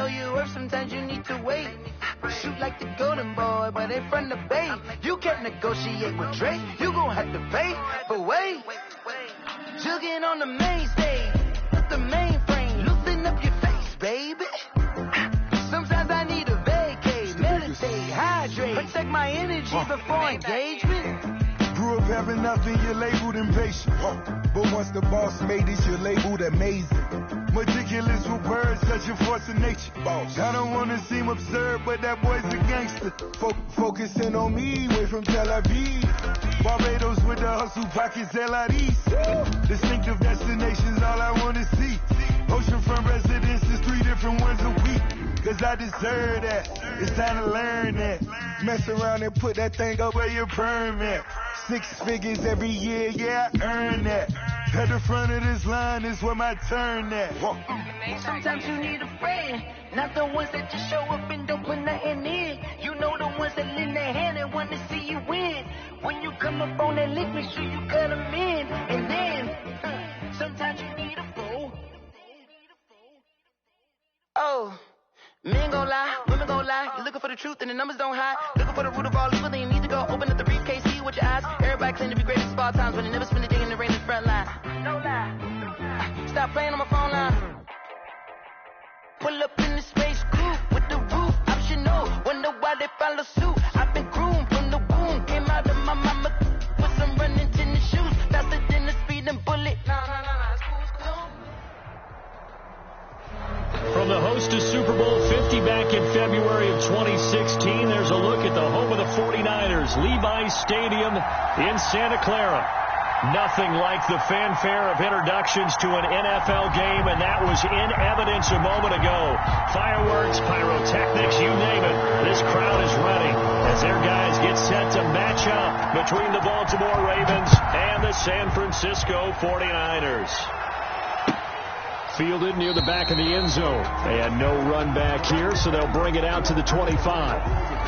know your worth, sometimes you need to wait. Shoot like the golden boy, but they from the bay. You can't negotiate with Drake, you gon' have to pay. But wait, jugging on the main stage, with the mainframe, loosen up your face, baby. Sometimes I need a vacate, meditate, hydrate, protect my energy before engagement. Grew up having nothing, you're labeled impatient. But once the boss made it, you're labeled amazing. Meticulous with words, such a force of nature. I don't wanna seem absurd, but that boy's a gangster. Focusing on me, way from Tel Aviv. Barbados with the hustle pockets, LIDs. Distinctive destinations, all I wanna see. Oceanfront residences, 3 different ones a week. Cause I deserve that, it's time to learn that. Mess around and put that thing up where your permit. 6 figures every year, yeah, I earn that. At the front of this line is where my turn at. Sometimes you need a friend, not the ones that just show up and don't put nothing in. You know the ones that lend their hand and want to see you win. When you come up on that lick, make sure you cut them in. And then, sometimes you need a fool. Oh. Men gon' lie, women gon' lie. You're looking for the truth and the numbers don't hide. Looking for the root of all evil, then you need to go open up the briefcase, see with your eyes. Everybody claim to be great at small times, but they never spend a day in the rain in the front line. No lie. Stop playing on my phone line. Pull up in the space coupe with the roof optional. Wonder why they follow suit. I've been groomed from the womb. Came out of my mama with some running tennis shoes. Faster than the speeding bullet. From the host to Super Bowl 50 back in February of 2016, there's a look at the home of the 49ers, Levi's Stadium in Santa Clara. Nothing like the fanfare of introductions to an NFL game, and that was in evidence a moment ago. Fireworks, pyrotechnics, you name it. This crowd is ready as their guys get set to match up between the Baltimore Ravens and the San Francisco 49ers. Fielded near the back of the end zone. And no run back here, so they'll bring it out to the 25.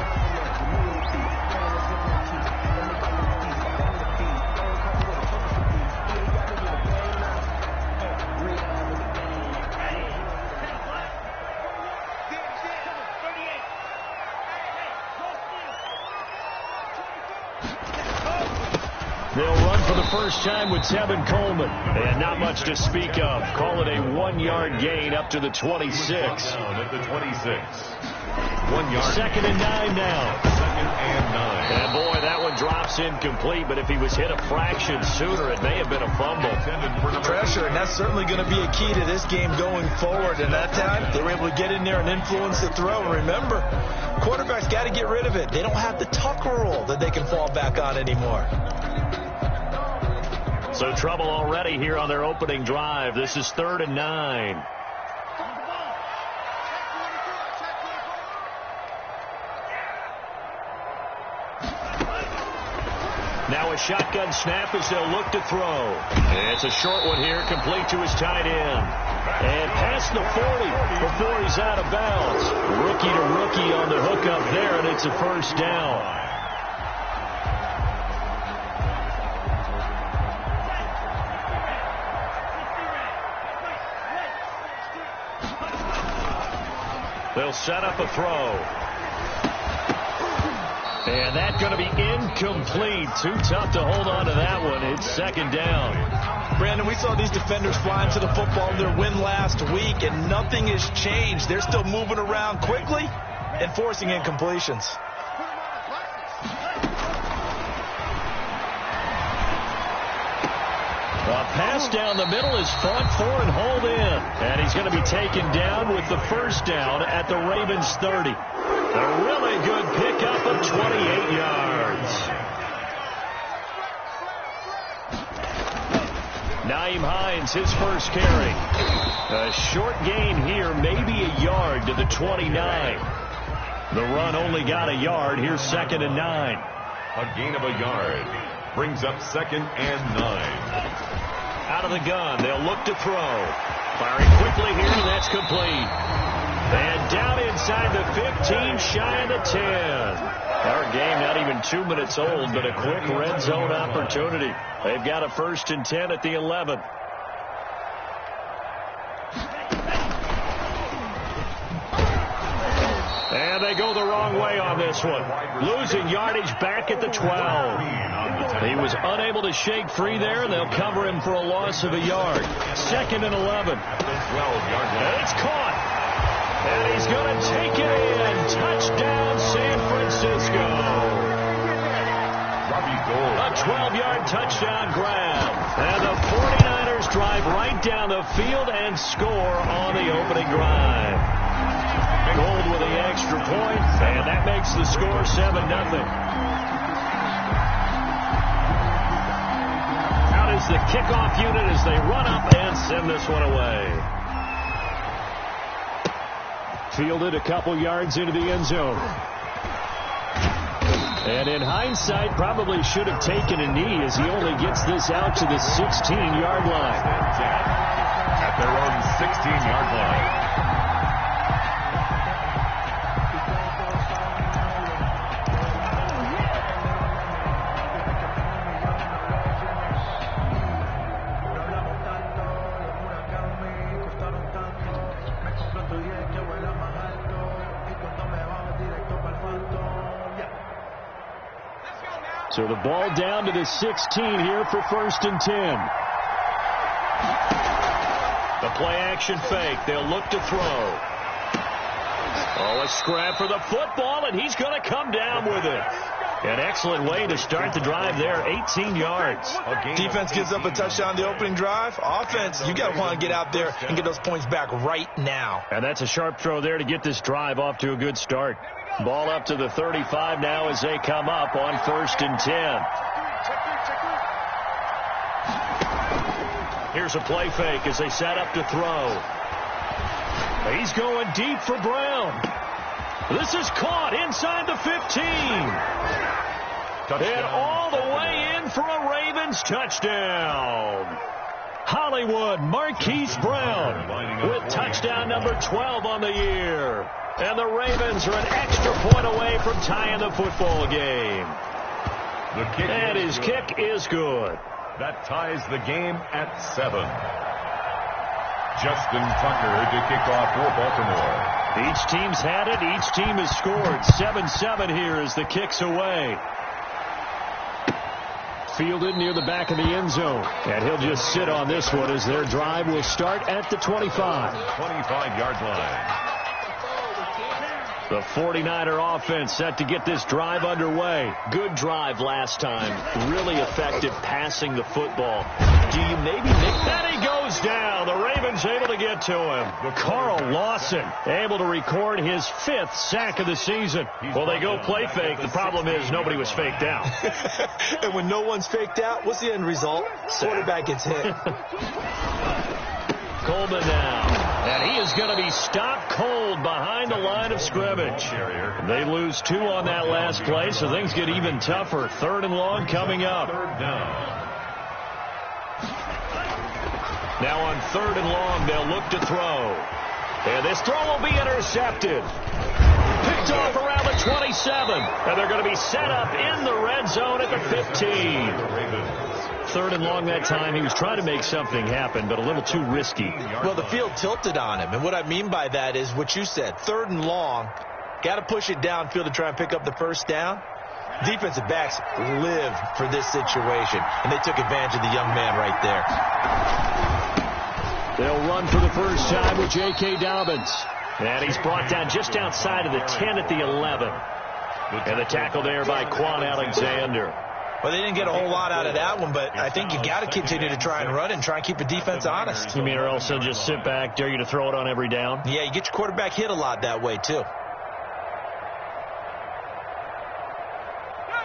They'll run for the first time with Tevin Coleman. And not much to speak of. Call it a 1-yard gain up to the 26. At the 26. 1 yard. 2nd and 9 now. 2nd and 9. And boy, that one drops incomplete, but if he was hit a fraction sooner, it may have been a fumble. Pressure, and that's certainly going to be a key to this game going forward. And that time, they were able to get in there and influence the throw. And remember, quarterbacks got to get rid of it. They don't have the Tucker rule that they can fall back on anymore. So trouble already here on their opening drive. This is 3rd and 9. Now a shotgun snap as they'll look to throw. It's a short one here, complete to his tight end. And past the 40 before he's out of bounds. Rookie to rookie on the hook up there, and it's a first down. They'll set up a throw. And that's going to be incomplete. Too tough to hold on to that one. It's 2nd down. Brandon, we saw these defenders flying to the football in their win last week, and nothing has changed. They're still moving around quickly and forcing incompletions. A pass down the middle is fought for and hauled in. And he's going to be taken down with the first down at the Ravens 30. A really good pickup of 28 yards. Nyheim Hines, his first carry. A short gain here, maybe a yard to the 29. The run only got a yard. Here's 2nd and 9. A gain of a yard. Brings up 2nd and 9. Out of the gun, they'll look to throw. Firing quickly here, and that's complete. And down inside the 15, shy of the 10. Our game not even 2 minutes old, but a quick red zone opportunity. They've got a 1st and 10 at the 11. And they go the wrong way on this one. Losing yardage back at the 12. He was unable to shake free there, and they'll cover him for a loss of a yard. 2nd and 11. And it's caught. And he's going to take it in. Touchdown, San Francisco. A 12-yard touchdown grab. And the 49ers drive right down the field and score on the opening drive. Gold with the extra point, and that makes the score 7-0. Out is the kickoff unit as they run up and send this one away. Fielded a couple yards into the end zone. And in hindsight, probably should have taken a knee as he only gets this out to the 16-yard line. At their own 16-yard line. So the ball down to the 16 here for 1st and 10. The play action fake. They'll look to throw. Oh, a scrap for the football, and he's going to come down with it. An excellent way to start the drive there, 18 yards. Defense gives up a touchdown the opening drive. Offense, you got to want to get out there and get those points back right now. And that's a sharp throw there to get this drive off to a good start. Ball up to the 35 now as they come up on 1st and 10. Here's a play fake as they set up to throw. He's going deep for Brown. This is caught inside the 15. And all the way in for a Ravens touchdown. Hollywood Marquise Brown with touchdown number 12 on the year. And the Ravens are an extra point away from tying the football game. And his kick is good. That ties the game at 7. Justin Tucker to kick off for Baltimore. Each team's had it. Each team has scored. 7-7 here as the kick's away. Fielded near the back of the end zone. And he'll just sit on this one as their drive will start at the 25. 25-yard line. The 49er offense set to get this drive underway. Good drive last time. Really effective passing the football. Do you maybe think that he goes down? The Ravens able to get to him. Carl Lawson able to record his 5th sack of the season. Well, they go play fake. The problem is nobody was faked out. And when no one's faked out, what's the end result? Quarterback gets hit. Coleman now. And he is going to be stopped cold behind the line of scrimmage. They lose 2 on that last play, so things get even tougher. 3rd and long coming up. Now on 3rd and long, they'll look to throw. And this throw will be intercepted. Picked off around the 27. And they're going to be set up in the red zone at the 15. 3rd and long that time. He was trying to make something happen, but a little too risky. Well, the field tilted on him. And what I mean by that is what you said. 3rd and long. Got to push it downfield to try and pick up the first down. Defensive backs live for this situation. And they took advantage of the young man right there. They'll run for the first time with J.K. Dobbins. And he's brought down just outside of the 10 at the 11. And the tackle there by Quan Alexander. Well, they didn't get a whole lot out of that one, but I think you got to continue to try and run and try and keep the defense honest. You mean or else they'll just sit back, dare you to throw it on every down? Yeah, you get your quarterback hit a lot that way, too.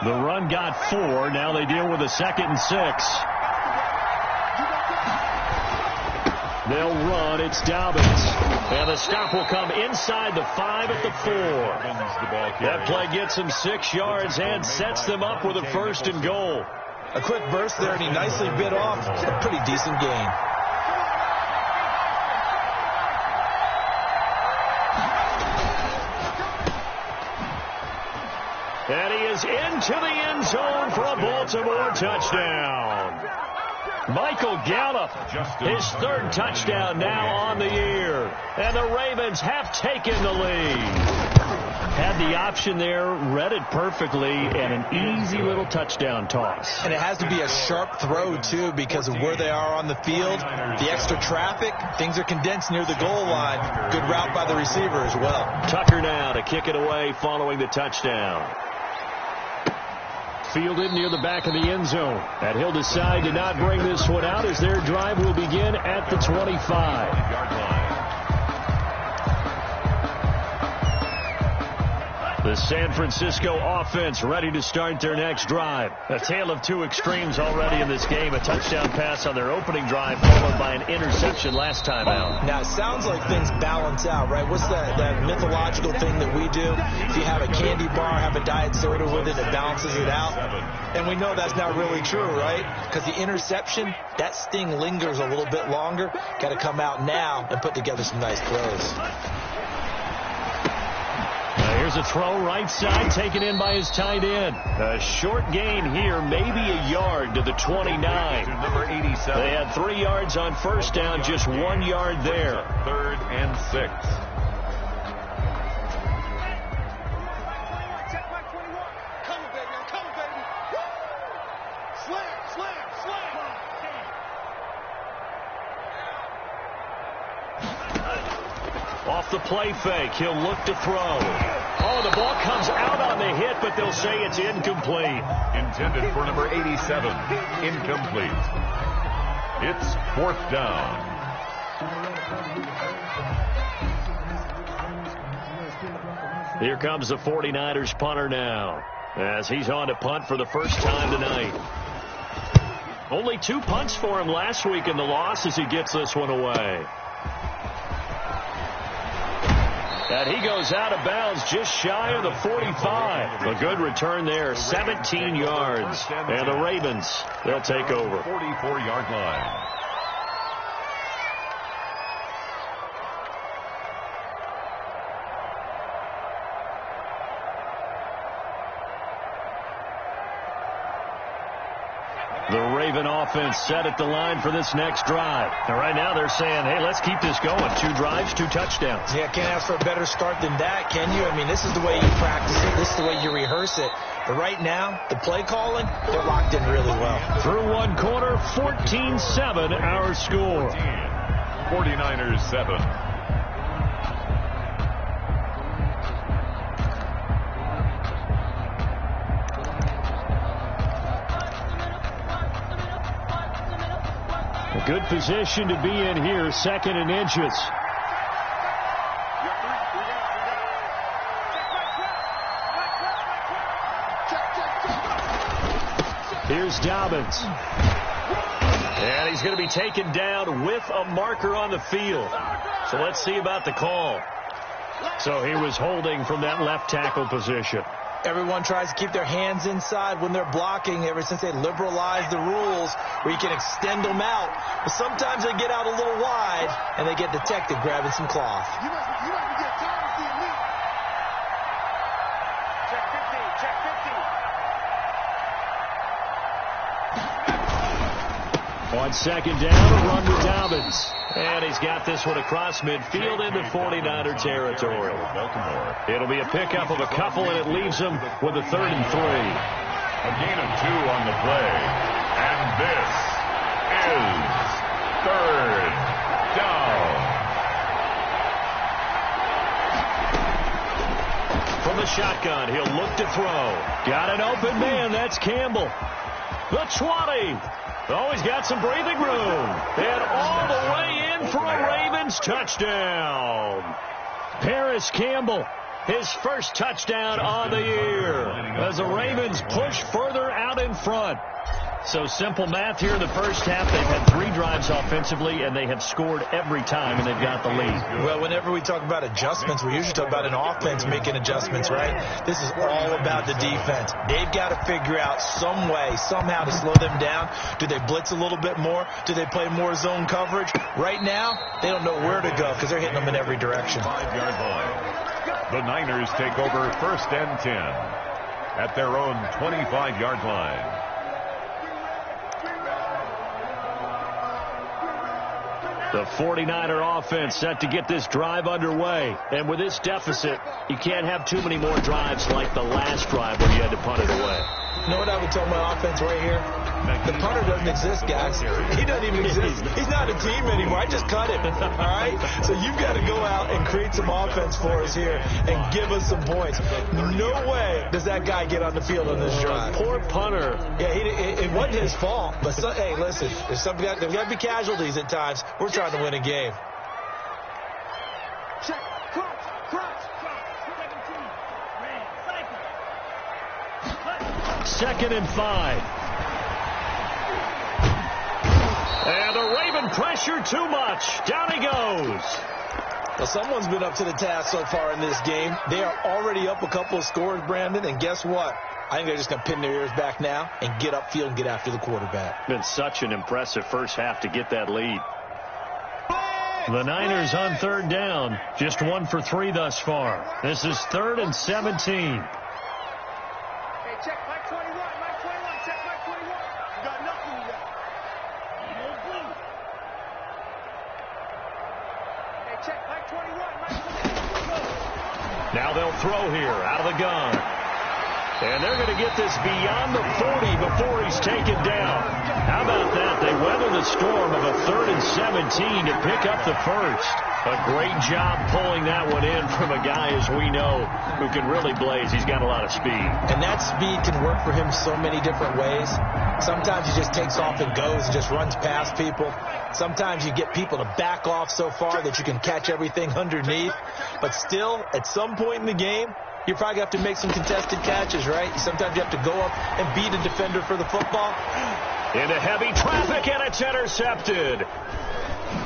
The run got 4. Now they deal with a 2nd and 6. They'll run. It's Dobbins. And the stop will come inside the 5 at the 4. That play gets them 6 yards and sets them up with a 1st and goal. A quick burst there, and he nicely bit off. It's a pretty decent gain. And he is into the end zone for a Baltimore touchdown. Michael Gallup, his 3rd touchdown now on the year. And the Ravens have taken the lead. Had the option there, read it perfectly, and an easy little touchdown toss. And it has to be a sharp throw, too, because of where they are on the field, the extra traffic. Things are condensed near the goal line. Good route by the receiver as well. Tucker now to kick it away following the touchdown. Fielded near the back of the end zone. And he'll decide to not bring this one out as their drive will begin at the 25. The San Francisco offense ready to start their next drive. A tale of two extremes already in this game. A touchdown pass on their opening drive followed by an interception last time out. Now, it sounds like things balance out, right? What's that mythological thing that we do? If you have a candy bar, have a diet soda with it, it balances it out. And we know that's not really true, right? Because the interception, that sting lingers a little bit longer. Got to come out now and put together some nice plays. Here's a throw right side taken in by his tight end. A short gain here, maybe a yard to the 29. Number 87. They had 3 yards on first down, just 1 yard there. 3rd and 6. Check my 21. Coming, baby. I'm coming, baby. Slam, slam, slam. Off the play fake, he'll look to throw. Oh, the ball comes out on the hit, but they'll say it's incomplete. Intended for number 87. Incomplete. It's 4th down. Here comes the 49ers punter now, as he's on to punt for the first time tonight. Only 2 punts for him last week in the loss as he gets this one away. And he goes out of bounds just shy of the 45. A good return there, 17 yards. And the Ravens, they'll take over. 44-yard line. The Raven offense set at the line for this next drive. And right now they're saying, hey, let's keep this going. 2 drives, 2 touchdowns. Yeah, can't ask for a better start than that, can you? I mean, this is the way you practice it. This is the way you rehearse it. But right now, the play calling, they're locked in really well. Through 1 quarter, 14-7 our score. 49ers 7. A good position to be in here, 2nd and inches. Here's Dobbins. And he's going to be taken down with a marker on the field. So let's see about the call. So he was holding from that left tackle position. Everyone tries to keep their hands inside when they're blocking ever since they liberalized the rules where you can extend them out. But sometimes they get out a little wide and they get detected grabbing some cloth. You must be getting tired of seeing me. Check 50, check 50. On 2nd down, a run to Dobbins. And he's got this one across midfield into 49er territory. It'll be a pickup of a couple, and it leaves them with a 3rd and 3. A gain of 2 on the play. And this is 3rd down. From the shotgun, he'll look to throw. Got an open man. That's Campbell. The 20. Oh, he's got some breathing room. And all the way in for a Ravens touchdown. Paris Campbell, his first touchdown on the year as the Ravens push further out in front. So simple math here in the first half. They've had 3 drives offensively, and they have scored every time, and they've got the lead. Well, whenever we talk about adjustments, we usually talk about an offense making adjustments, right? This is all about the defense. They've got to figure out some way, somehow to slow them down. Do they blitz a little bit more? Do they play more zone coverage? Right now, they don't know where to go because they're hitting them in every direction. 5-yard line. The Niners take over 1st and 10 at their own 25-yard line. The 49er offense set to get this drive underway. And with this deficit, you can't have too many more drives like the last drive when you had to punt it away. You know what I would tell my offense right here? The punter doesn't exist, guys. He doesn't even exist. He's not a team anymore. I just cut him. All right? So you've got to go out and create some offense for us here and give us some points. No way does that guy get on the field on this drive. Poor punter. Yeah, it wasn't his fault. But, hey, listen, there's got to be casualties at times. We're trying to win a game. Check. Cross. 2nd and 5. And the Raven pressure too much. Down he goes. Well, someone's been up to the task so far in this game. They are already up a couple of scores, Brandon, and guess what? I think they're just going to pin their ears back now and get upfield and get after the quarterback. Been such an impressive first half to get that lead. The Niners on 3rd down. Just 1 for 3 thus far. This is 3rd and 17. Check Mike 21, check Mike 21. You got nothing to that. No blue. Hey, check Mike 21, Now they'll throw here out of the gun. And they're going to get this beyond the 40 before he's taken down. How about that? They weather the storm of a 3rd and 17 to pick up the first. A great job pulling that one in from a guy, as we know, who can really blaze. He's got a lot of speed. And that speed can work for him so many different ways. Sometimes he just takes off and goes and just runs past people. Sometimes you get people to back off so far that you can catch everything underneath. But still, at some point in the game, you probably have to make some contested catches, right? Sometimes you have to go up and beat a defender for the football. Into heavy traffic, and it's intercepted.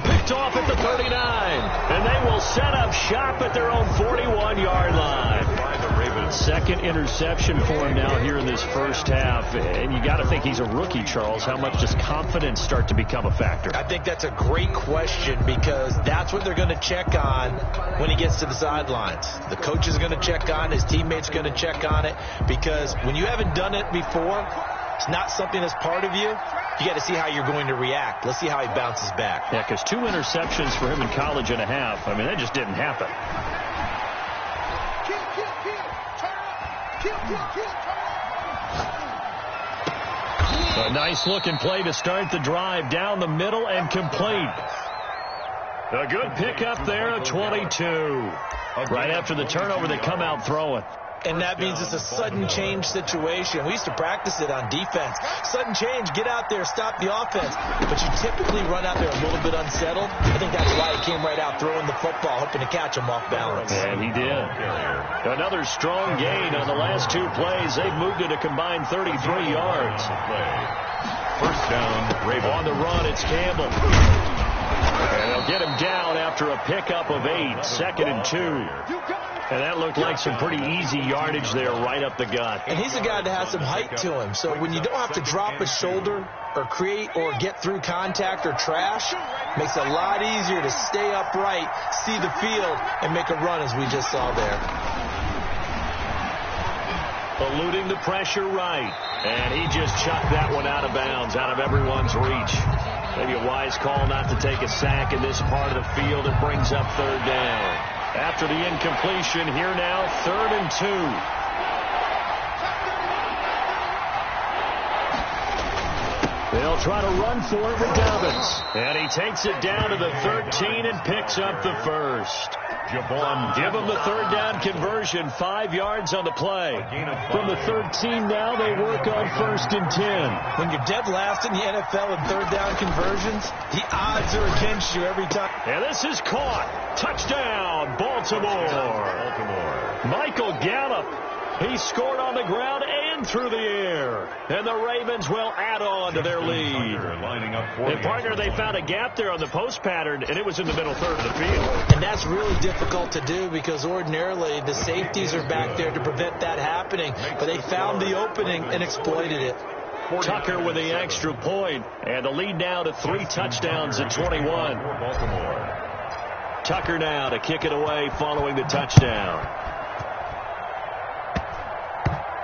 Picked off at the 39, and they will set up shop at their own 41-yard line. By the Ravens. 2nd interception for him now here in this first half. And you got to think he's a rookie, Charles. How much does confidence start to become a factor? I think that's a great question because that's what they're going to check on when he gets to the sidelines. The coach is going to check on, his teammates are going to check on it, because when you haven't done it before, it's not something that's part of you. You got to see how you're going to react. Let's see how he bounces back. Yeah, because 2 interceptions for him in college and a half. I mean, that just didn't happen. A nice-looking play to start the drive down the middle and complete. A good pickup there at 22. Right after the turnover, they come out throwing. And that means it's a sudden change situation. We used to practice it on defense. Sudden change, get out there, stop the offense. But you typically run out there a little bit unsettled. I think that's why he came right out throwing the football, hoping to catch him off balance. And he did. Another strong gain on the last 2 plays. They've moved it a combined 33 yards. First down, Ravens. On the run, it's Campbell. And they'll get him down after a pickup of 8, 2nd and 2. And that looked like some pretty easy yardage there right up the gut. And he's a guy that has some height to him. So when you don't have to drop a shoulder or create or get through contact or trash, makes it a lot easier to stay upright, see the field, and make a run as we just saw there. Eluding the pressure right. And he just chucked that one out of bounds, out of everyone's reach. Maybe a wise call not to take a sack in this part of the field. It brings up 3rd down. After the incompletion, here now, 3rd and 2. They'll try to run for it with Dobbins. And he takes it down to the 13 and picks up the first. Give him the 3rd down conversion, 5 yards on the play. From the 13 now, they work on 1st and 10. When you're dead last in the NFL in 3rd down conversions, the odds are against you every time. And this is caught. Touchdown, Baltimore. Michael Gallup. He scored on the ground and through the air. And the Ravens will add on to their lead. And, partner, they found a gap there on the post pattern, and it was in the middle 3rd of the field. And that's really difficult to do because ordinarily the safeties are back there to prevent that happening. But they found the opening and exploited it. Tucker with the extra point, and the lead now to 3 touchdowns at 21. Tucker now to kick it away following the touchdown.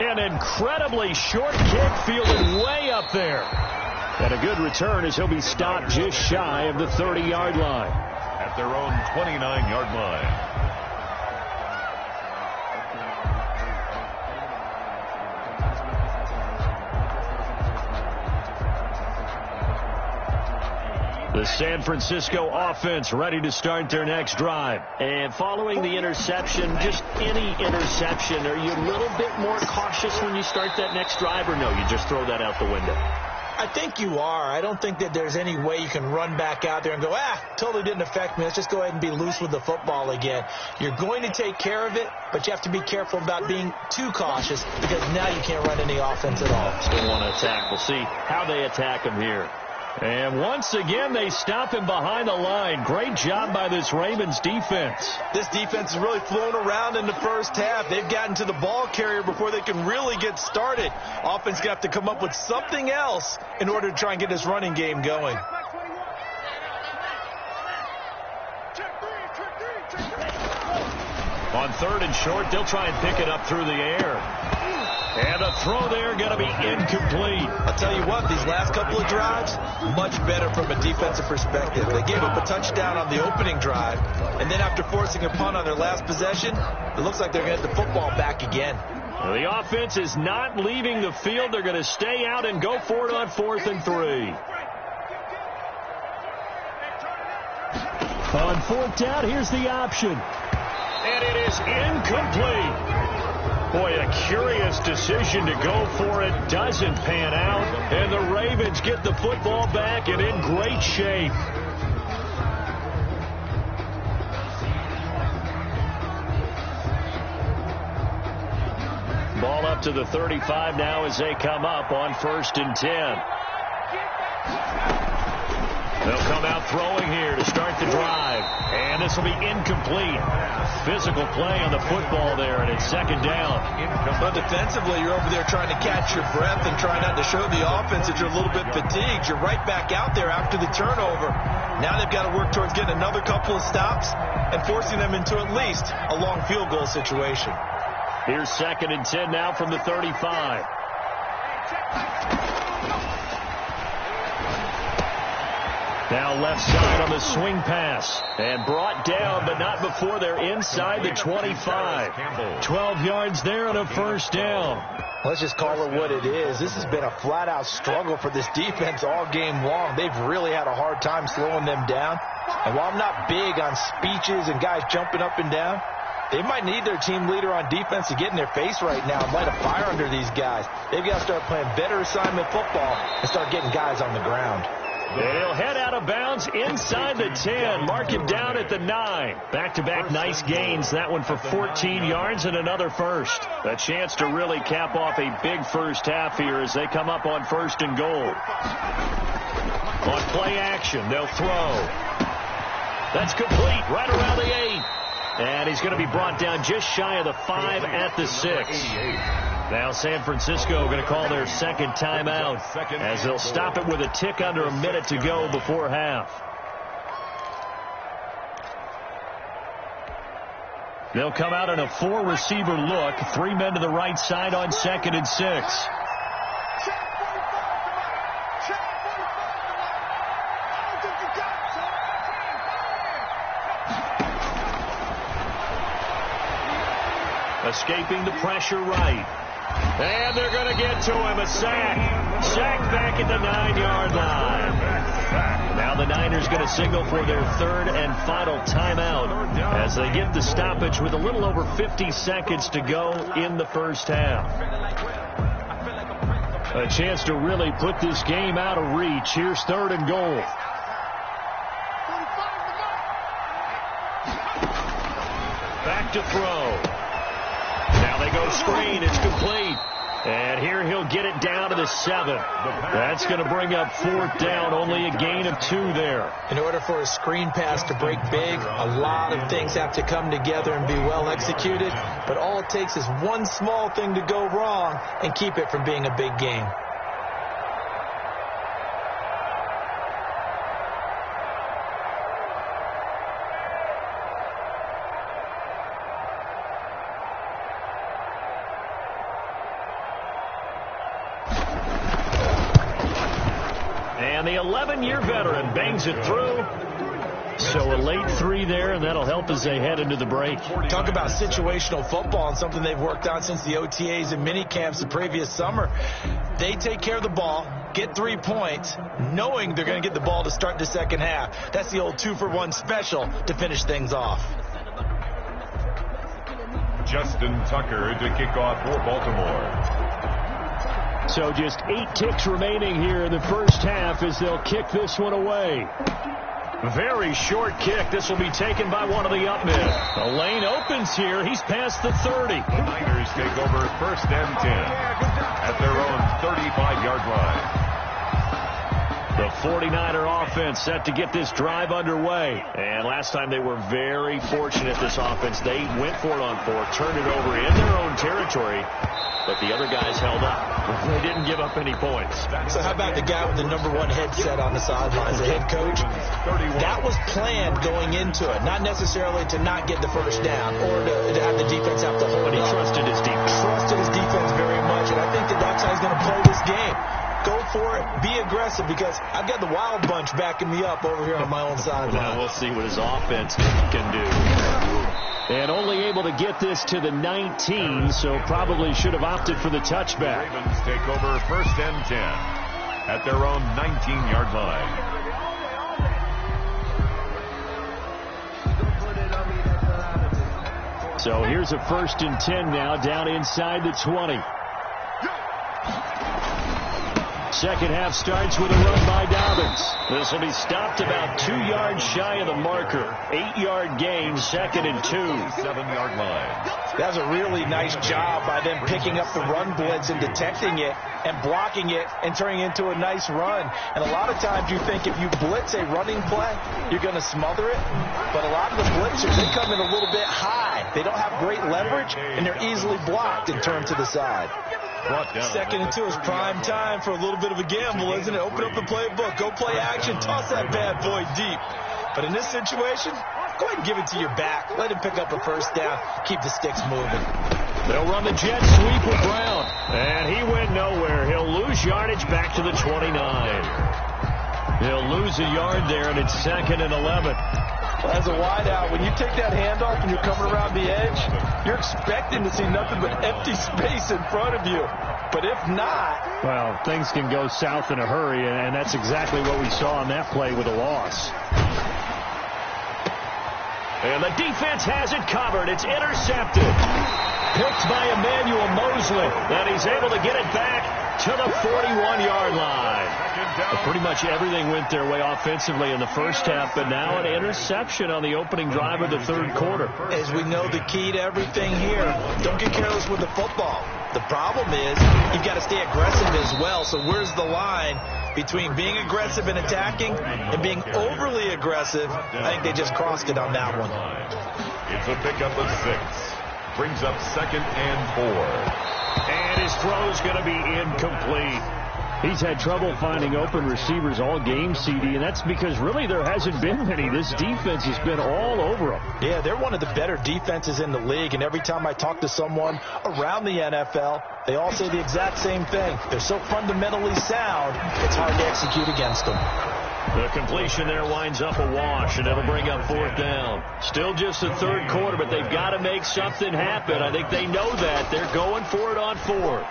An incredibly short kick fielded way up there. And a good return as he'll be stopped just shy of the 30-yard line. At their own 29-yard line. The San Francisco offense ready to start their next drive. And following the interception, just any interception, are you a little bit more cautious when you start that next drive, or no, you just throw that out the window? I think you are. I don't think that there's any way you can run back out there and go, totally didn't affect me. Let's just go ahead and be loose with the football again. You're going to take care of it, but you have to be careful about being too cautious because now you can't run any offense at all. Still want to attack. We'll see how they attack him here. And once again, they stop him behind the line. Great job by this Ravens defense. This defense has really flown around in the first half. They've gotten to the ball carrier before they can really get started. Offense going to have to come up with something else in order to try and get this running game going. On 3rd and short, they'll try and pick it up through the air. And a throw there going to be incomplete. I'll tell you what, these last couple of drives, much better from a defensive perspective. They gave up a touchdown on the opening drive, and then after forcing a punt on their last possession, it looks like they're going to get the football back again. Well, the offense is not leaving the field. They're going to stay out and go for it on 4th and 3. On 4th down, here's the option. And it is incomplete. Boy, a curious decision to go for it. Doesn't pan out. And the Ravens get the football back and in great shape. Ball up to the 35 now as they come up on 1st and 10. They'll come out throwing here to start the drive. And this will be incomplete. Physical play on the football there, and it's 2nd down. But defensively, you're over there trying to catch your breath and trying not to show the offense that you're a little bit fatigued. You're right back out there after the turnover. Now they've got to work towards getting another couple of stops and forcing them into at least a long field goal situation. Here's 2nd and 10 now from the 35. Now left side on the swing pass. And brought down, but not before they're inside the 25. 12 yards there and a 1st down. Let's just call it what it is. This has been a flat-out struggle for this defense all game long. They've really had a hard time slowing them down. And while I'm not big on speeches and guys jumping up and down, they might need their team leader on defense to get in their face right now and light a fire under these guys. They've got to start playing better assignment football and start getting guys on the ground. They'll head out of bounds inside the 10. Mark him down at the 9. Back-to-back nice gains. That one for 14 yards and another first. A chance to really cap off a big first half here as they come up on 1st and goal. On play action, they'll throw. That's complete right around the 8. And he's going to be brought down just shy of the 5 at the 6. Now San Francisco going to call their 2nd timeout as they'll stop it with a tick under a minute to go before half. They'll come out in a 4-receiver look. 3 men to the right side on 2nd and 6. Escaping the pressure right. And they're going to get to him. A sack. Sack back at the 9-yard line. Now the Niners going to signal for their 3rd and final timeout as they get the stoppage with a little over 50 seconds to go in the first half. A chance to really put this game out of reach. Here's 3rd and goal. Back to throw. Now they go screen. It's complete. And here he'll get it down to the 7. That's going to bring up 4th down. Only a gain of 2 there. In order for a screen pass to break big, a lot of things have to come together and be well executed. But all it takes is one small thing to go wrong and keep it from being a big game. And the 11-year veteran bangs it through. So a late 3 there, and that'll help as they head into the break. Talk about situational football and something they've worked on since the OTAs and mini camps the previous summer. They take care of the ball, get 3 points, knowing they're going to get the ball to start the second half. That's the old 2-for-1 special to finish things off. Justin Tucker to kick off for Baltimore. So just 8 ticks remaining here in the first half as they'll kick this one away. Very short kick. This will be taken by one of the up men. The lane opens here. He's past the 30. The Niners take over 1st and 10 at their own 35-yard line. The 49er offense set to get this drive underway. And last time they were very fortunate, this offense. They went for it on 4, turned it over in their own territory, but the other guys held up. They didn't give up any points. So how about the guy with the #1 headset on the sidelines, the head coach? That was planned going into it, not necessarily to not get the first down or to have the defense have to hold But he up. trusted his defense. Trusted his defense very much, and I think that's how he's going to play this game. Go for it, be aggressive, because I've got the Wild Bunch backing me up over here on my own sideline. Well, we'll see what his offense can do. And only able to get this to the 19, so probably should have opted for the touchback. Ravens take over 1st and 10 at their own 19-yard line. So here's a 1st and 10 now, down inside the 20. Second half starts with a run by Dobbins. This will be stopped about 2 yards shy of the marker. 8-yard gain, 2nd and 2. 7-yard line. That was a really nice job by them picking up the run blitz and detecting it and blocking it and turning it into a nice run. And a lot of times you think if you blitz a running play, you're going to smother it. But a lot of the blitzers, they come in a little bit high. They don't have great leverage, and they're easily blocked and turned to the side. 2nd and 2 is prime time for a little bit of a gamble, isn't it? Open up the playbook, go play action, toss that bad boy deep. But in this situation, go ahead and give it to your back. Let him pick up a first down. Keep the sticks moving. They'll run the jet sweep with Brown. And he went nowhere. He'll lose yardage back to the 29. He'll lose a yard there, and it's 2nd and 11. Well, as a wideout, when you take that handoff and you're coming around the edge, you're expecting to see nothing but empty space in front of you. But if not... Well, things can go south in a hurry, and that's exactly what we saw on that play with a loss. And the defense has it covered. It's intercepted. Picked by Emmanuel Mosley. And he's able to get it back to the 41-yard line. Pretty much everything went their way offensively in the first half, but now an interception on the opening drive of the 3rd quarter. As we know, the key to everything here, don't get careless with the football. The problem is you've got to stay aggressive as well. So where's the line between being aggressive and attacking and being overly aggressive? I think they just crossed it on that one. It's a pickup of 6. Brings up 2nd and 4. And his throw's going to be incomplete. He's had trouble finding open receivers all game, CD, and that's because really there hasn't been many. This defense has been all over them. Yeah, they're one of the better defenses in the league, and every time I talk to someone around the NFL, they all say the exact same thing. They're so fundamentally sound, it's hard to execute against them. The completion there winds up a wash, and it'll bring up 4th down. Still just the 3rd quarter, but they've got to make something happen. I think they know that. They're going for it on 4th.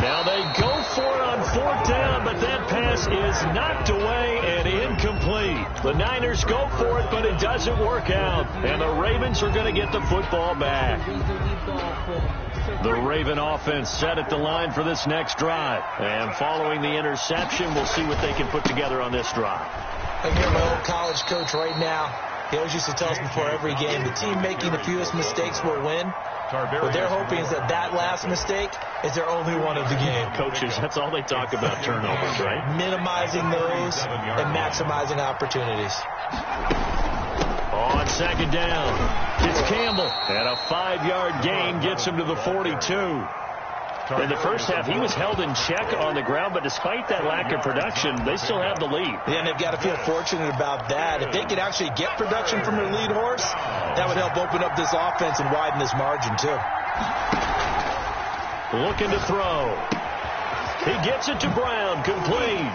Now they go for it on 4th down, but that pass is knocked away and incomplete. The Niners go for it, but it doesn't work out. And the Ravens are going to get the football back. The Raven offense set at the line for this next drive. And following the interception, we'll see what they can put together on this drive. I hear my old college coach right now. He always used to tell us before every game, the team making the fewest mistakes will win. What they're hoping is that last mistake is their only one of the game. Coaches, that's all they talk about, turnovers, right? Minimizing those and maximizing opportunities. On 2nd down, it's Campbell. And a 5-yard gain gets him to the 42. In the first half, he was held in check on the ground, but despite that lack of production, they still have the lead. Yeah, and they've got to feel fortunate about that. If they could actually get production from their lead horse, that would help open up this offense and widen this margin, too. Looking to throw. He gets it to Brown, complete.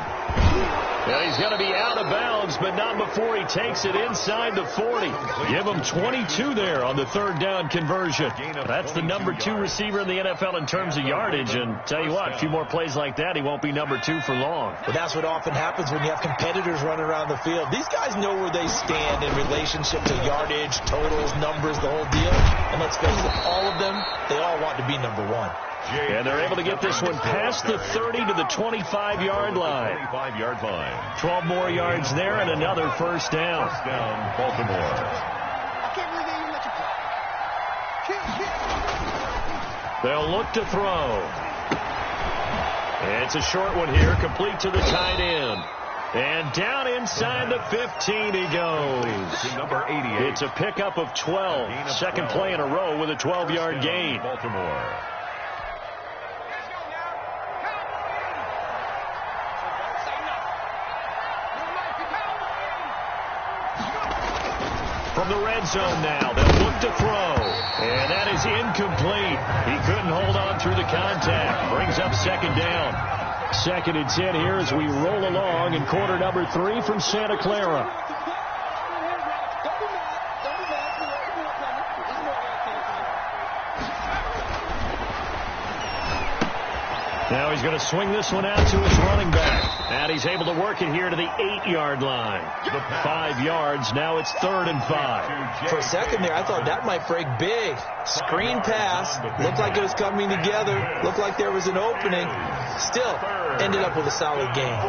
Now he's going to be out of bounds, but not before he takes it inside the 40. Give him 22 there on the third down conversion. That's the number 2 receiver in the NFL in terms of yardage. And tell you what, a few more plays like that, he won't be number 2 for long. But that's what often happens when you have competitors running around the field. These guys know where they stand in relationship to yardage, totals, numbers, the whole deal. And let's face it, all of them, they all want to be number 1. And they're able to get this one past the 30 to the 25-yard line. 25-yard line. 12 more yards there and another first down. First down, Baltimore. They'll look to throw. It's a short one here, complete to the tight end. And down inside the 15 he goes. Number 88. It's a pickup of 12. Second play in a row with a 12-yard gain. Baltimore. From the red zone now, they'll look to throw. And that is incomplete. He couldn't hold on through the contact. Brings up second down. 2nd and 10 here as we roll along in quarter number 3 from Santa Clara. Now he's going to swing this one out to his running back. And he's able to work it here to the 8-yard line. 5 yards. Now it's 3rd and 5. For a second there, I thought that might break big. Screen pass. Looked like it was coming together. Looked like there was an opening. Still ended up with a solid gain.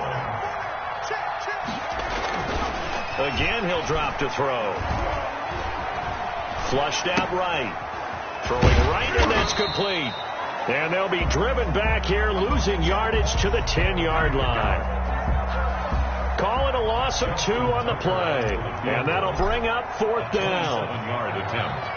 Again, he'll drop to throw. Flushed out right. Throwing right, and that's complete. And they'll be driven back here, losing yardage to the 10-yard line. Call it a loss of 2 on the play. And that'll bring up 4th down. 7-yard attempt.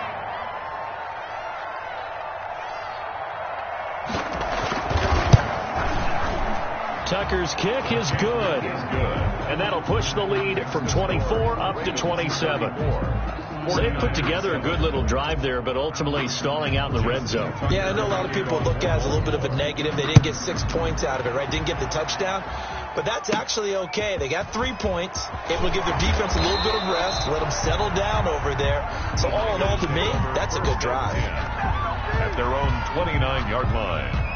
Tucker's kick is good. And that'll push the lead from 24 up to 27. So they put together a good little drive there, but ultimately stalling out in the red zone. Yeah, I know a lot of people look at it as a little bit of a negative. They didn't get 6 points out of it, right? Didn't get the touchdown. But that's actually okay. They got 3 points. Able to give their defense a little bit of rest, let them settle down over there. So all in all, to me, that's a good drive. At their own 29-yard line.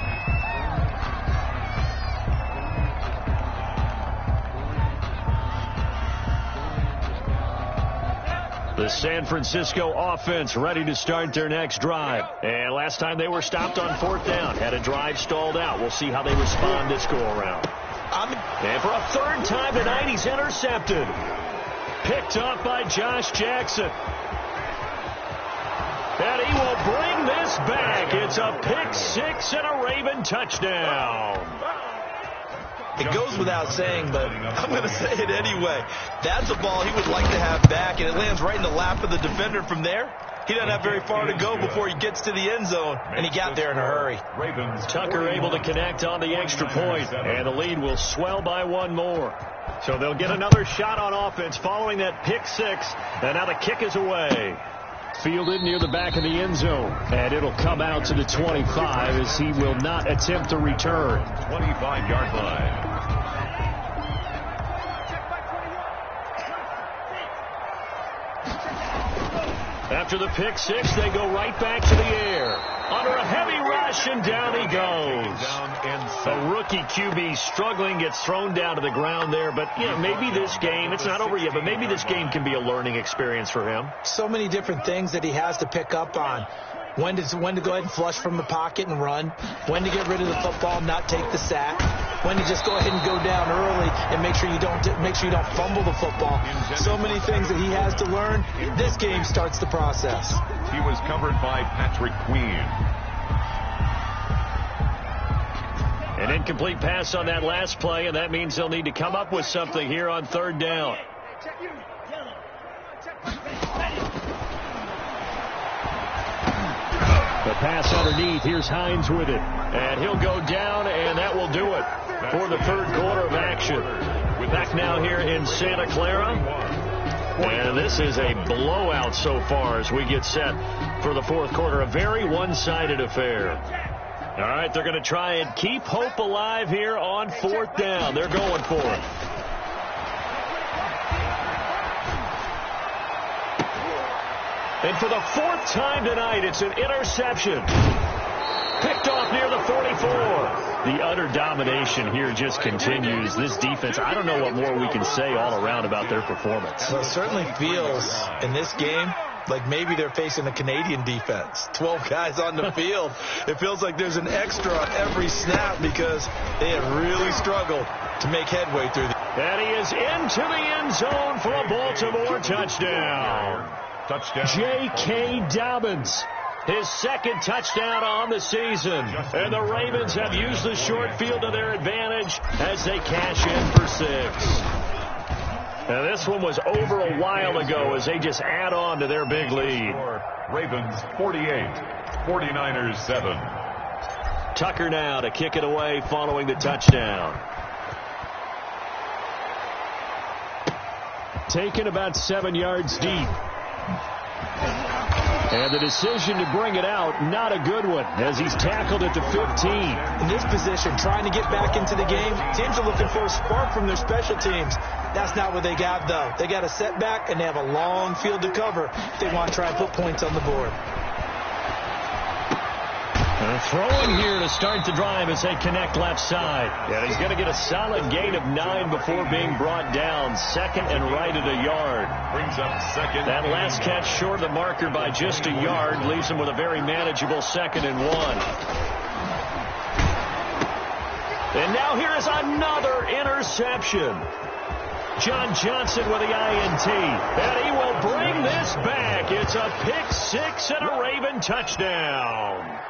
The San Francisco offense ready to start their next drive. And last time they were stopped on 4th down, had a drive stalled out. We'll see how they respond this go-around. And for a 3rd time tonight, he's intercepted. Picked up by Josh Jackson. And he will bring this back. It's a pick 6 and a Raven touchdown. It goes without saying, but I'm going to say it anyway. That's a ball he would like to have back, and it lands right in the lap of the defender from there. He doesn't have very far to go before he gets to the end zone, and he got there in a hurry. Tucker able to connect on the extra point, and the lead will swell by 1 more. So they'll get another shot on offense following that pick 6, and now the kick is away. Fielded near the back of the end zone, and it'll come out to the 25 as he will not attempt to return. 25-yard line. After the pick 6, they go right back to the air. Under a heavy rush, and down he goes. A rookie QB struggling, gets thrown down to the ground there. But, you know, maybe this game, it's not over yet, but maybe this game can be a learning experience for him. So many different things that he has to pick up on. When to go ahead and flush from the pocket and run. When to get rid of the football and not take the sack. When to just go ahead and go down early and make sure you don't fumble the football. So many things that he has to learn. This game starts the process. He was covered by Patrick Queen. An incomplete pass on that last play, and that means they'll need to come up with something here on 3rd down. The pass underneath. Here's Hines with it. And he'll go down, and that will do it for the 3rd quarter of action. Back now here in Santa Clara. And this is a blowout so far as we get set for the 4th quarter. A very one-sided affair. All right, they're going to try and keep hope alive here on 4th down. They're going for it. And for the 4th time tonight, it's an interception. Picked off near the 44. The utter domination here just continues. This defense, I don't know what more we can say all around about their performance. Well, it certainly feels in this game like maybe they're facing a Canadian defense. 12 guys on the field. It feels like there's an extra on every snap because they have really struggled to make headway through. And he is into the end zone for a Baltimore touchdown. J.K. Dobbins, his 2nd touchdown on the season. And the Ravens have used the short field to their advantage as they cash in for 6. Now, this one was over a while ago as they just add on to their big lead. Ravens 48, 49ers 7. Tucker now to kick it away following the touchdown. Taken about 7 yards deep. And the decision to bring it out, not a good one, as he's tackled at the 15. In this position, trying to get back into the game, teams are looking for a spark from their special teams. That's not what they got, though. They got a setback, and they have a long field to cover if they want to try and put points on the board. Throwing here to start the drive as they connect left side. And he's going to get a solid gain of 9 before being brought down. 2nd and right at a yard. Brings up 2nd. That last catch short of the marker by just a yard leaves him with a very manageable 2nd and 1. And now here is another interception. John Johnson with the INT. And he will bring this back. It's a pick 6 and a Raven touchdown.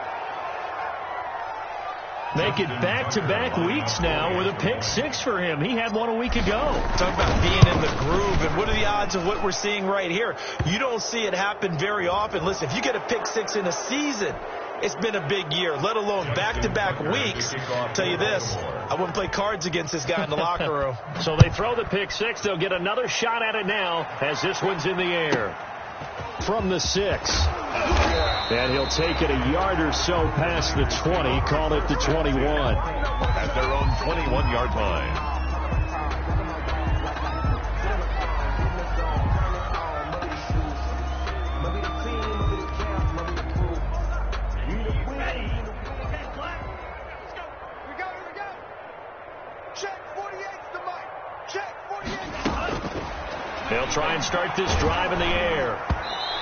Make it back-to-back weeks now with a pick 6 for him. He had one a week ago. Talk about being in the groove, and what are the odds of what we're seeing right here? You don't see it happen very often. Listen, if you get a pick 6 in a season, it's been a big year, let alone back-to-back weeks. I'll tell you this, I wouldn't play cards against this guy in the locker room. So they throw the pick 6. They'll get another shot at it now as this one's in the air. From the 6. And he'll take it a yard or so past the 20, call it the 21. At their own 21-yard line. They'll try and start this drive in the air.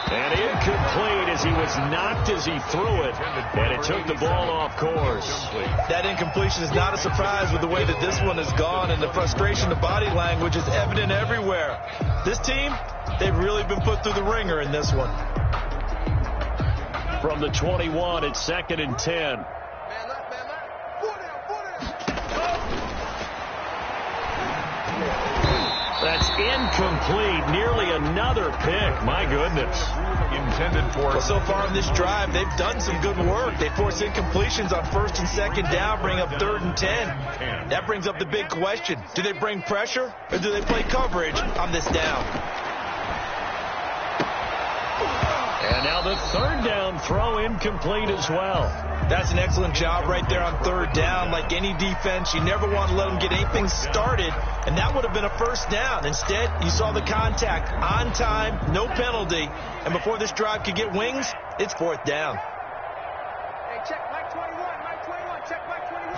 And incomplete as he was knocked as he threw it. And it took the ball off course. That incompletion is not a surprise with the way that this one has gone. And the frustration, the body language is evident everywhere. This team, they've really been put through the ringer in this one. From the 21, it's 2nd and 10. That's incomplete. Nearly another pick. My goodness. Intended for. Well, so far in this drive, they've done some good work. They force incompletions on 1st and 2nd down, bring up 3rd and 10. That brings up the big question. Do they bring pressure or do they play coverage on this down? And now the 3rd down throw incomplete as well. That's an excellent job right there on 3rd down. Like any defense, you never want to let them get anything started, and that would have been a 1st down. Instead, you saw the contact on time, no penalty, and before this drive could get wings, it's 4th down. Hey, check Mike 21, Mike 21, check Mike 21.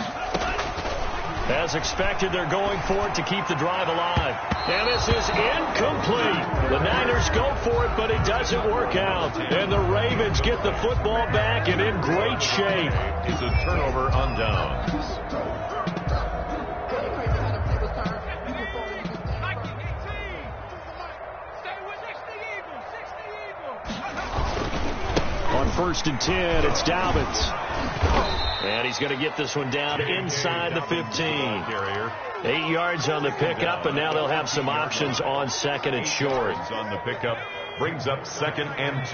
As expected, they're going for it to keep the drive alive. And this is incomplete. The Niners go for it, but it doesn't work out. And the Ravens get the football back and in great shape. It's a turnover on downs. On 1st and 10, it's Dobbins. And he's going to get this one down inside the 15. 8 yards on the pickup, and now they'll have some options on 2nd and short. On the pickup, brings up 2nd and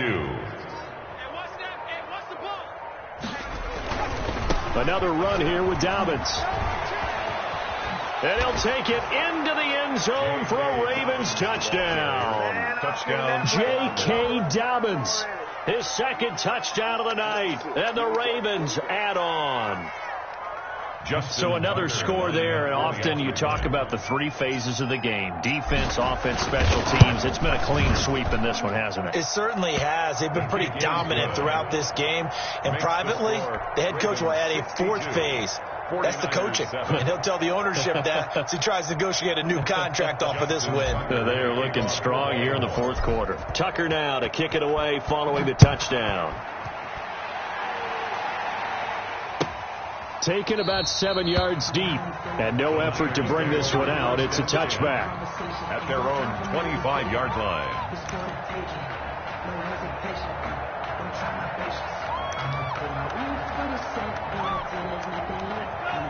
2. Another run here with Dobbins. And he'll take it into the end zone for a Ravens touchdown. Touchdown. J.K. Dobbins. His second touchdown of the night, and the Ravens add on. So another score there, and often you talk about the three phases of the game: defense, offense, special teams. It's been a clean sweep in this one, hasn't it? It certainly has. They've been pretty dominant throughout this game. And privately, the head coach will add a fourth phase. That's the coaching. And he'll tell the ownership that as he tries to negotiate a new contract off of this win. They are looking strong here in the fourth quarter. Tucker now to kick it away following the touchdown. Taken about 7 yards deep, and no effort to bring this one out. It's a touchback. At their own 25-yard line.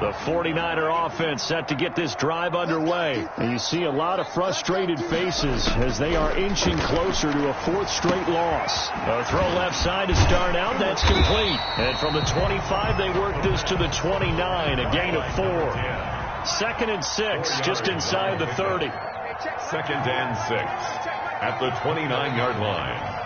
The 49er offense set to get this drive underway. And you see a lot of frustrated faces as they are inching closer to a fourth straight loss. A throw left side to start out. That's complete. And from the 25, they work this to the 29, a gain of 4. 2nd and 6, just inside the 30. 2nd and 6 at the 29-yard line.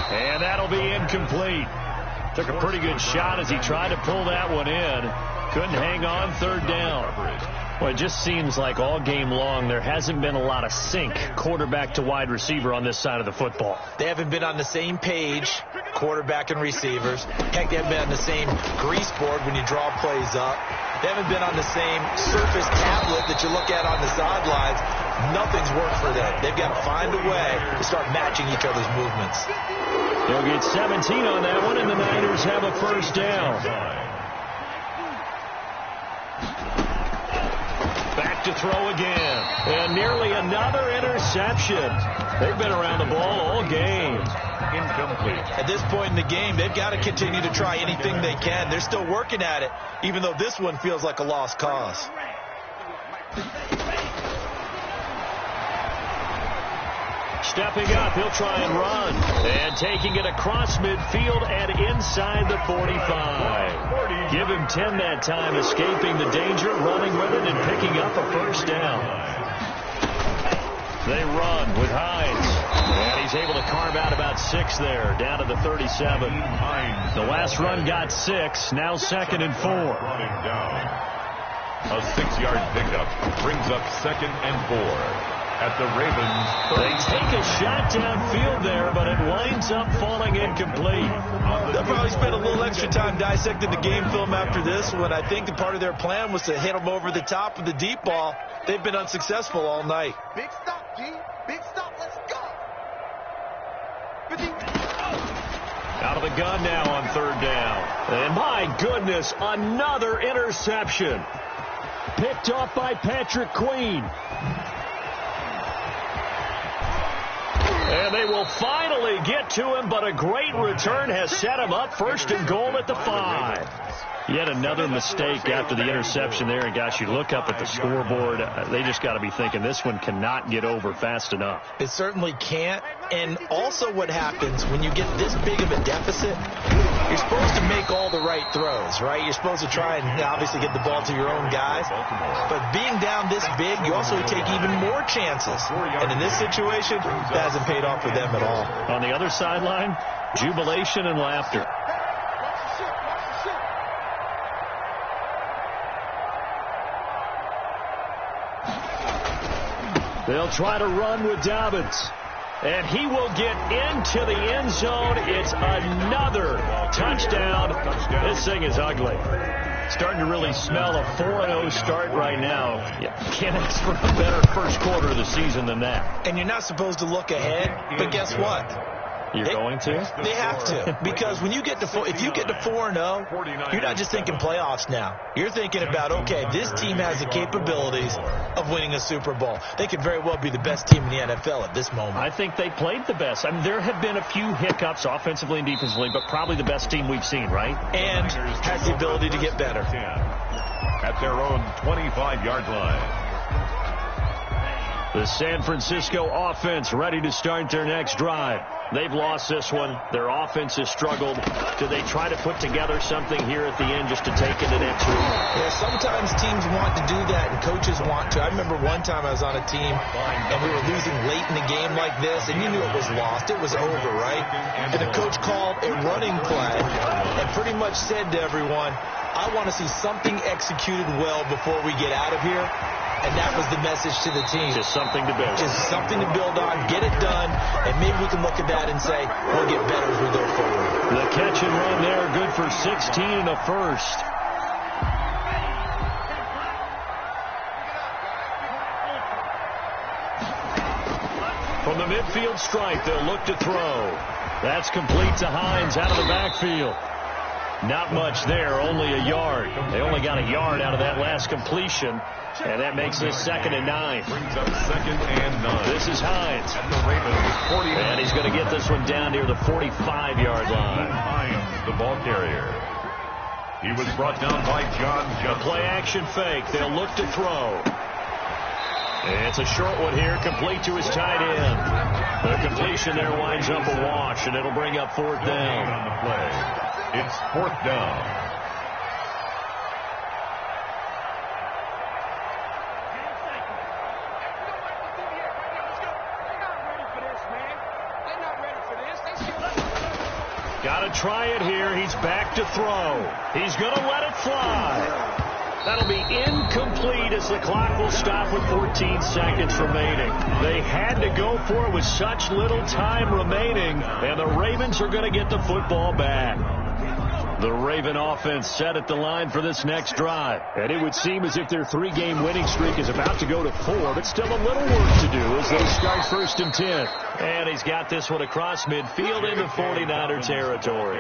And that'll be incomplete. Took a pretty good shot as he tried to pull that one in. Couldn't hang on, 3rd down. Well, it just seems like all game long there hasn't been a lot of sync quarterback to wide receiver on this side of the football. They haven't been on the same page, quarterback and receivers. Heck, they haven't been on the same grease board when you draw plays up. They haven't been on the same surface tablet that you look at on the sidelines. Nothing's worked for them. They've got to find a way to start matching each other's movements. They'll get 17 on that one, and the Niners have a 1st down. Back to throw again. And nearly another interception. They've been around the ball all game. Incomplete. At this point in the game, they've got to continue to try anything they can. They're still working at it, even though this one feels like a lost cause. Stepping up, he'll try and run. And taking it across midfield and inside the 45. Give him 10 that time, escaping the danger, running with it, and picking up a 1st down. They run with Hines. And he's able to carve out about 6 there, down to the 37. The last run got 6, now 2nd and 4. Running down. A 6-yard pickup brings up 2nd and 4. At the Ravens. They take a shot downfield there, but it winds up falling incomplete. They'll probably spend a little extra time dissecting the game film after this one. I think the part of their plan was to hit them over the top with the deep ball. They've been unsuccessful all night. Big stop, G. Big stop. Let's go. Out of the gun now on 3rd down. And my goodness, another interception. Picked off by Patrick Queen. And they will finally get to him, but a great return has set him up 1st and goal at the 5. Yet another mistake after the interception there. And, gosh, you look up at the scoreboard, they just got to be thinking this one cannot get over fast enough. It certainly can't. And also what happens when you get this big of a deficit, you're supposed to make all the right throws, right? You're supposed to try and obviously get the ball to your own guys. But being down this big, you also take even more chances. And in this situation, that hasn't paid off for them at all. On the other sideline, jubilation and laughter. They'll try to run with Dobbins. And he will get into the end zone. It's another touchdown. This thing is ugly. Starting to really smell a 4-0 start right now. You can't ask for a better first quarter of the season than that. And you're not supposed to look ahead, but guess what? You're going to? They have to, because when you get to if you get to 4-0, you're not just thinking playoffs now. You're thinking about, okay, this team has the capabilities of winning a Super Bowl. They could very well be the best team in the NFL at this moment. I think they played the best. I mean, there have been a few hiccups offensively and defensively, but probably the best team we've seen, right? And has the ability to get better. At their own 25-yard line. The San Francisco offense ready to start their next drive. They've lost this one. Their offense has struggled. Do they try to put together something here at the end just to take into next week? Yeah, sometimes teams want to do that and coaches want to. I remember one time I was on a team and we were losing late in the game like this, and you knew it was lost. It was over, right? And the coach called a running play and pretty much said to everyone, I want to see something executed well before we get out of here. And that was the message to the team. Just something to build. Just something to build on, get it done, and maybe we can look at that and say, we'll get better as we go forward. The catch and run there, good for 16 and a first. From the midfield stripe, they'll look to throw. That's complete to Hines out of the backfield. Not much there, only a yard. They only got a yard out of that last completion, and that makes this 2nd and 9. Brings up 2nd and 9. This is Hines. At the Ravens 49. And he's going to get this one down near the 45-yard line. Hines, the ball carrier. He was brought down by John Johnson. Play action fake. They'll look to throw. It's a short one here, complete to his tight end. The completion there winds up a wash, and it'll bring up 4th down. On the play. It's 4th down. Got to try it here. He's back to throw. He's going to let it fly. That'll be incomplete as the clock will stop with 14 seconds remaining. They had to go for it with such little time remaining, and the Ravens are going to get the football back. The Raven offense set at the line for this next drive. And it would seem as if their 3-game winning streak is about to go to 4, but still a little work to do as they start 1st and 10. And he's got this one across midfield into 49er territory.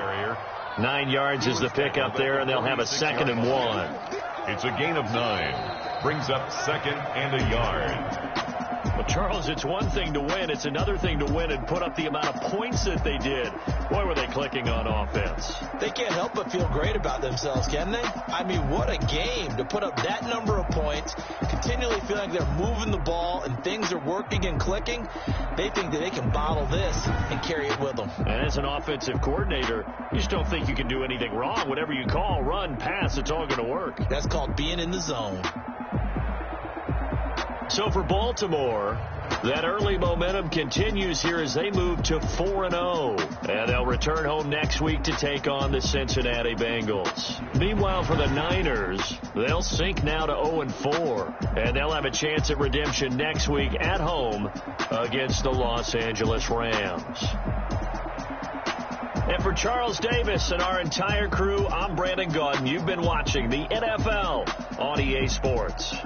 9 yards is the pickup there, and they'll have a 2nd and 1. It's a gain of 9. Brings up 2nd and a yard. Well, Charles, it's one thing to win. It's another thing to win and put up the amount of points that they did. Boy, were they clicking on offense. They can't help but feel great about themselves, can they? I mean, what a game to put up that number of points, continually feeling they're moving the ball and things are working and clicking. They think that they can bottle this and carry it with them. And as an offensive coordinator, you just don't think you can do anything wrong. Whatever you call, run, pass, it's all going to work. That's called being in the zone. So for Baltimore, that early momentum continues here as they move to 4-0. And they'll return home next week to take on the Cincinnati Bengals. Meanwhile, for the Niners, they'll sink now to 0-4. And they'll have a chance at redemption next week at home against the Los Angeles Rams. And for Charles Davis and our entire crew, I'm Brandon Gaudin. You've been watching the NFL on EA Sports.